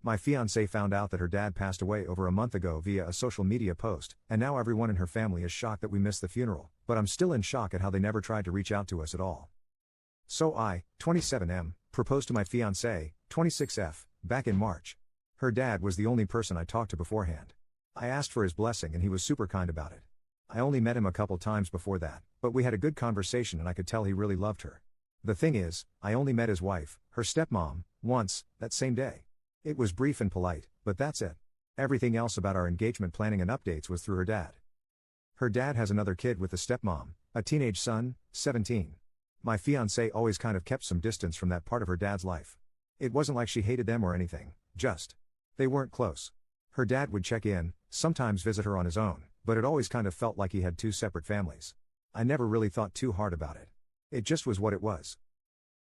My fiancée found out that her dad passed away over a month ago via a social media post, and now everyone in her family is shocked that we missed the funeral, but I'm still in shock at how they never tried to reach out to us at all. So I, 27M, proposed to my fiancée, 26F, back in March. Her dad was the only person I talked to beforehand. I asked for his blessing and he was super kind about it. I only met him a couple times before that, but we had a good conversation and I could tell he really loved her. The thing is, I only met his wife, her stepmom, once, that same day. It was brief and polite, but that's it. Everything else about our engagement planning and updates was through her dad. Her dad has another kid with the stepmom, a teenage son, 17. My fiancée always kind of kept some distance from that part of her dad's life. It wasn't like she hated them or anything, just they weren't close. Her dad would check in, sometimes visit her on his own, but it always kind of felt like he had two separate families. I never really thought too hard about it. It just was what it was.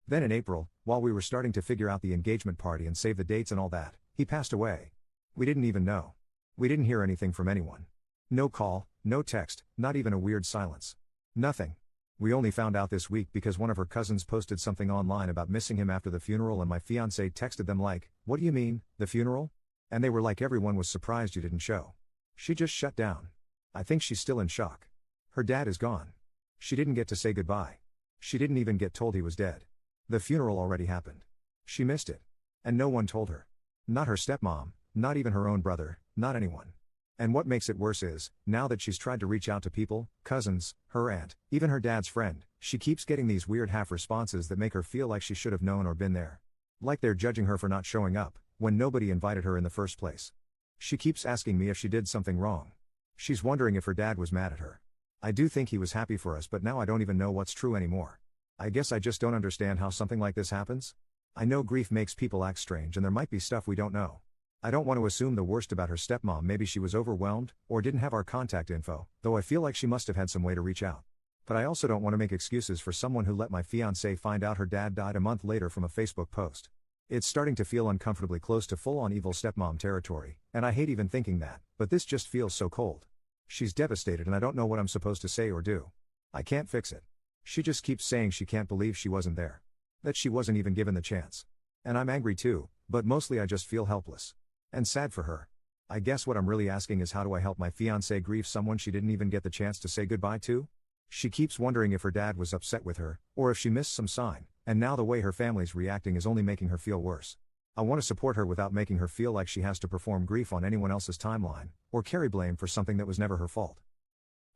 Then in April, while we were starting to figure out the engagement party and save the dates and all that, he passed away. We didn't even know. We didn't hear anything from anyone. No call, no text, not even a weird silence. Nothing. We only found out this week because one of her cousins posted something online about missing him after the funeral and my fiancée texted them like, "What do you mean, the funeral?" And they were like, "Everyone was surprised you didn't show." She just shut down. I think she's still in shock. Her dad is gone. She didn't get to say goodbye. She didn't even get told he was dead. The funeral already happened. She missed it. And no one told her. Not her stepmom, not even her own brother, not anyone. And what makes it worse is, now that she's tried to reach out to people, cousins, her aunt, even her dad's friend, she keeps getting these weird half responses that make her feel like she should have known or been there. Like they're judging her for not showing up, when nobody invited her in the first place. She keeps asking me if she did something wrong. She's wondering if her dad was mad at her. I do think he was happy for us, but now I don't even know what's true anymore. I guess I just don't understand how something like this happens. I know grief makes people act strange and there might be stuff we don't know. I don't want to assume the worst about her stepmom. Maybe she was overwhelmed, or didn't have our contact info, though I feel like she must have had some way to reach out. But I also don't want to make excuses for someone who let my fiancée find out her dad died a month later from a Facebook post. It's starting to feel uncomfortably close to full-on evil stepmom territory, and I hate even thinking that, but this just feels so cold. She's devastated and I don't know what I'm supposed to say or do. I can't fix it. She just keeps saying she can't believe she wasn't there. That she wasn't even given the chance. And I'm angry too, but mostly I just feel helpless. And sad for her. I guess what I'm really asking is, how do I help my fiancée grieve someone she didn't even get the chance to say goodbye to? She keeps wondering if her dad was upset with her, or if she missed some sign, and now the way her family's reacting is only making her feel worse. I want to support her without making her feel like she has to perform grief on anyone else's timeline, or carry blame for something that was never her fault.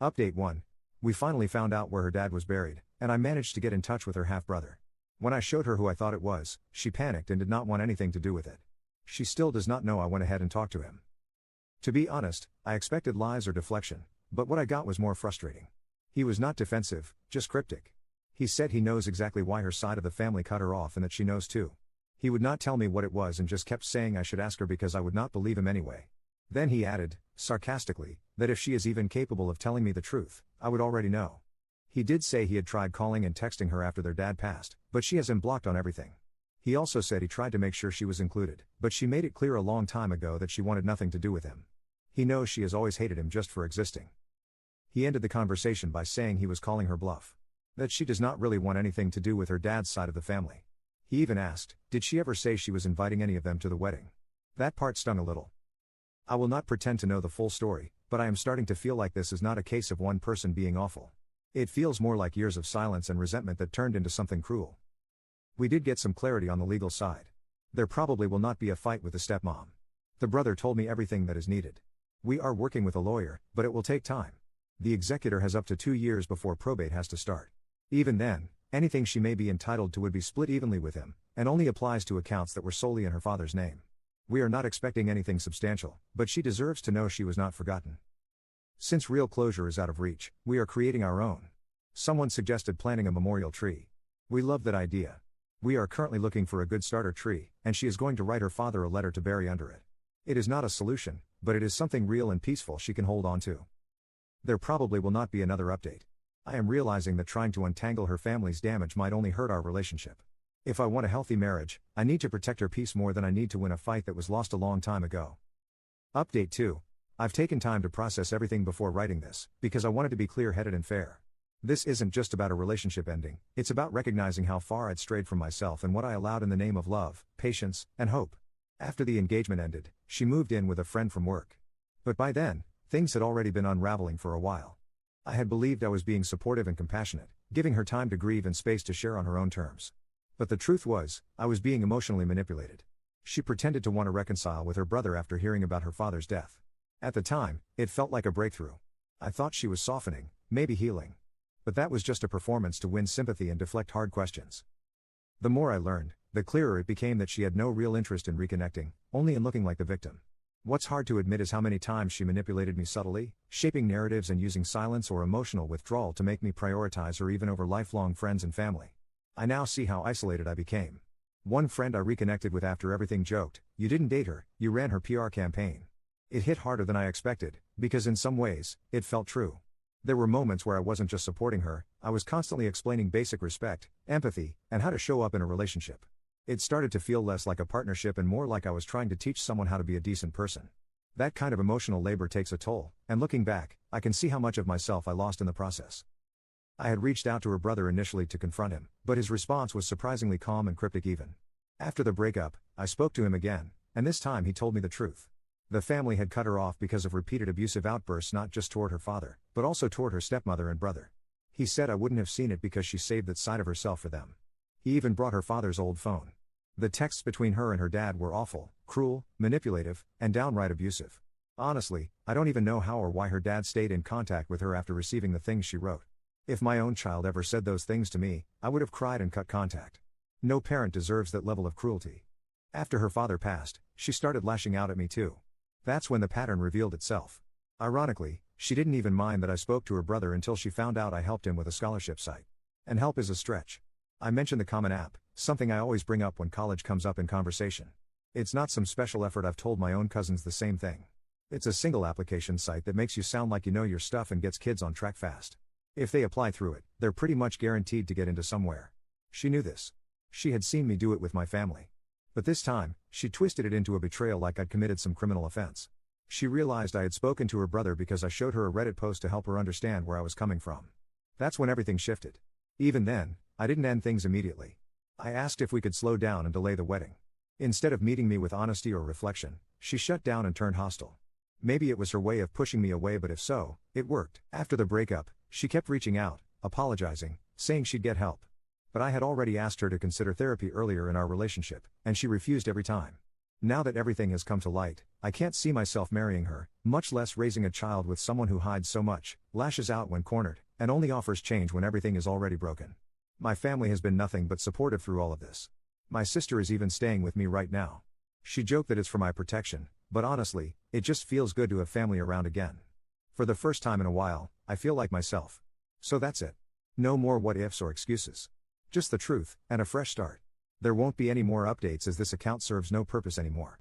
Update 1. We finally found out where her dad was buried, and I managed to get in touch with her half-brother. When I showed her who I thought it was, she panicked and did not want anything to do with it. She still does not know I went ahead and talked to him. To be honest, I expected lies or deflection, but what I got was more frustrating. He was not defensive, just cryptic. He said he knows exactly why her side of the family cut her off and that she knows too. He would not tell me what it was and just kept saying I should ask her because I would not believe him anyway. Then he added, sarcastically, that if she is even capable of telling me the truth, I would already know. He did say he had tried calling and texting her after their dad passed, but she has him blocked on everything. He also said he tried to make sure she was included, but she made it clear a long time ago that she wanted nothing to do with him. He knows she has always hated him just for existing. He ended the conversation by saying he was calling her bluff. That she does not really want anything to do with her dad's side of the family. He even asked, did she ever say she was inviting any of them to the wedding? That part stung a little. I will not pretend to know the full story, but I am starting to feel like this is not a case of one person being awful. It feels more like years of silence and resentment that turned into something cruel. We did get some clarity on the legal side. There probably will not be a fight with the stepmom. The brother told me everything that is needed. We are working with a lawyer, but it will take time. The executor has up to 2 years before probate has to start. Even then, anything she may be entitled to would be split evenly with him, and only applies to accounts that were solely in her father's name. We are not expecting anything substantial, but she deserves to know she was not forgotten. Since real closure is out of reach, we are creating our own. Someone suggested planting a memorial tree. We love that idea. We are currently looking for a good starter tree, and she is going to write her father a letter to bury under it. It is not a solution, but it is something real and peaceful she can hold on to. There probably will not be another update. I am realizing that trying to untangle her family's damage might only hurt our relationship. If I want a healthy marriage, I need to protect her peace more than I need to win a fight that was lost a long time ago. Update 2. I've taken time to process everything before writing this, because I wanted to be clear-headed and fair. This isn't just about a relationship ending, it's about recognizing how far I'd strayed from myself and what I allowed in the name of love, patience, and hope. After the engagement ended, she moved in with a friend from work. But by then, things had already been unraveling for a while. I had believed I was being supportive and compassionate, giving her time to grieve and space to share on her own terms. But the truth was, I was being emotionally manipulated. She pretended to want to reconcile with her brother after hearing about her father's death. At the time, it felt like a breakthrough. I thought she was softening, maybe healing. But that was just a performance to win sympathy and deflect hard questions. The more I learned, the clearer it became that she had no real interest in reconnecting, only in looking like the victim. What's hard to admit is how many times she manipulated me subtly, shaping narratives and using silence or emotional withdrawal to make me prioritize her even over lifelong friends and family. I now see how isolated I became. One friend I reconnected with after everything joked, "You didn't date her, you ran her PR campaign." It hit harder than I expected, because in some ways, it felt true. There were moments where I wasn't just supporting her, I was constantly explaining basic respect, empathy, and how to show up in a relationship. It started to feel less like a partnership and more like I was trying to teach someone how to be a decent person. That kind of emotional labor takes a toll, and looking back, I can see how much of myself I lost in the process. I had reached out to her brother initially to confront him, but his response was surprisingly calm and cryptic even. After the breakup, I spoke to him again, and this time he told me the truth. The family had cut her off because of repeated abusive outbursts not just toward her father, but also toward her stepmother and brother. He said I wouldn't have seen it because she saved that side of herself for them. He even brought her father's old phone. The texts between her and her dad were awful, cruel, manipulative, and downright abusive. Honestly, I don't even know how or why her dad stayed in contact with her after receiving the things she wrote. If my own child ever said those things to me, I would have cried and cut contact. No parent deserves that level of cruelty. After her father passed, she started lashing out at me too. That's when the pattern revealed itself. Ironically, she didn't even mind that I spoke to her brother until she found out I helped him with a scholarship site. And help is a stretch. I mentioned the Common App, something I always bring up when college comes up in conversation. It's not some special effort. I've told my own cousins the same thing. It's a single application site that makes you sound like you know your stuff and gets kids on track fast. If they apply through it, they're pretty much guaranteed to get into somewhere. She knew this. She had seen me do it with my family. But this time, she twisted it into a betrayal like I'd committed some criminal offense. She realized I had spoken to her brother because I showed her a Reddit post to help her understand where I was coming from. That's when everything shifted. Even then, I didn't end things immediately. I asked if we could slow down and delay the wedding. Instead of meeting me with honesty or reflection, she shut down and turned hostile. Maybe it was her way of pushing me away, but if so, it worked. After the breakup, she kept reaching out, apologizing, saying she'd get help. But I had already asked her to consider therapy earlier in our relationship, and she refused every time. Now that everything has come to light, I can't see myself marrying her, much less raising a child with someone who hides so much, lashes out when cornered, and only offers change when everything is already broken. My family has been nothing but supportive through all of this. My sister is even staying with me right now. She joked that it's for my protection, but honestly, it just feels good to have family around again. For the first time in a while, I feel like myself. So that's it. No more what ifs or excuses. Just the truth, and a fresh start. There won't be any more updates as this account serves no purpose anymore.